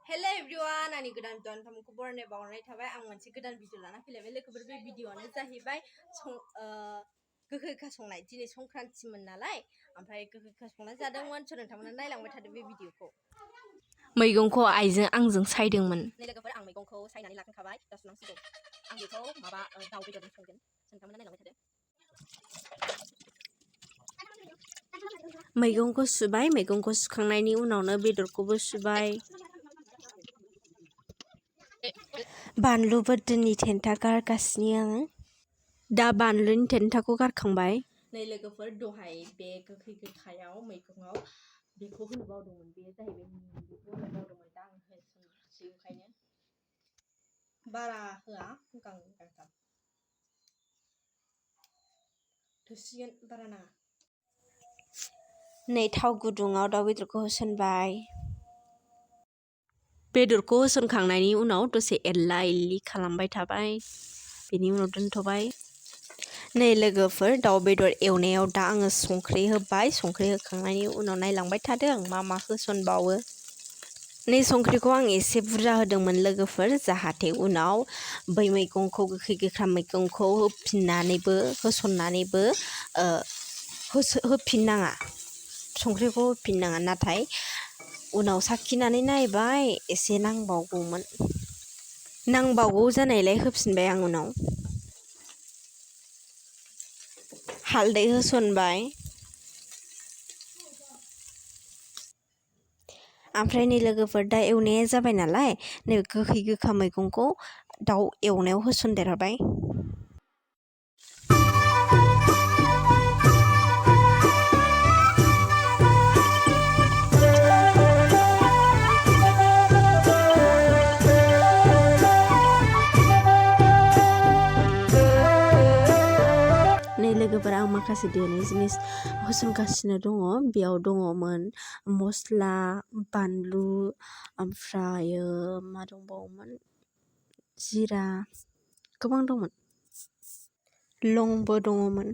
Hello everyone, आंनि गोदान भिडिअ'खौ बरायनाय बावहरनाय थाबाय। आं मोनसे गोदान भिडिअ लाना फैलायबाय लोगोफोर। बे भिडिअ'आनो जाहैबाय गोखै गोखा संनाय। दिनै संक्रान्तिमोन नालाय, ओमफ्राय गोखै गोखा संनाय जादोंमोन। नोंथांमोना नायलांबाय थादो बे भिडिअ'खौ। मैगंखौ आइजों आंजों सायदोंमोन। लोगोफोर, आं मैगंखौ सायनानै लाखांखाबाय, दा सुनांसिगौ। आं बेखौ दाउ बेदरजों संगोन। नोंथांमोना नायलांबाय थादो। मैगंखौ सुबाय, मैगंखौ सुखांनायनि उनावनो बेदरखौबो सुबाय। बानलु बोरदोननि थेन्था गारगासिनो आङो। दा बानलुनि थेन्थाखौ गारखांबाय। नै लोगोफोर, दहाय बे गोखै गोखायाव मैगङाव बेखौ होनो बावदोंमोन। बेयो जाहैबाय बेखौ होनो बावदोंमोन। दा आं होसै, ओंखायनो बारा होआ, गांथाम थोसिगोन, बारा नाङा। नै थाव गुदुङाव दाउ बेदरखौ होसनबाय। बेदरखौ होसनखांनायनि उनाव दसे एरला एरलि खालामबाय थाबाय। बेनि उनाव दोनथ'बाय। नै लोगोफोर, दाउ बेदर एवनायाव दा आङो संख्रि होबाय। संख्रि होखांनायनि उनाव नायलांबाय थादों आं मा होसनबावो। नै संख्रिखौ आं एसे बुरजा होदोंमोन लोगोफोर, जाहाथे उनाव बै मैगंखौ गोखै गोखा मैगंखौ होसननानैबो होफिननाङा, संख्रिखौ होफिननाङा। नाथाय उनाव साखिनानै नायबाय, एसे नांबावगौमोन। नांबावगौ जानायलाय होफिनबाय आं उनाव। हालदै होसनबाय। ओमफ्राय नै लोगोफोर, दा एवनाया जाबाय नालाय, नै गोखै गोखा मैगंखौ दाउ एवनायाव होसनदेरबाय। नै लोगोफोर, आं माखासे देनाय जिनिस होसनगासिनो दङ। बेयाव दङमोन मस्ला, बानलु, ओमफ्रायो मा दंबावोमोन, जिरा, गोबां दंमोन, लंबो दङमोन।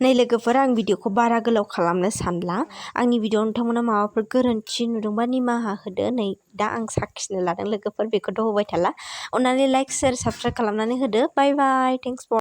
नै लोगोफोर, आं भिडिअखौ बारा गोलाव खालामनो सानला। आंनि भिडिअआव नोंथांमोना माबाफोर गोरोन्थि नुदोंबा निमाहा होदो। नै दा आं साखिनो लादों लोगोफोर, बेखौथ' होबाय थाला। अननानै लाइक, शेयार, साबस्क्राइब खालामनानै होदो। बाय बाय, थेंक्स फर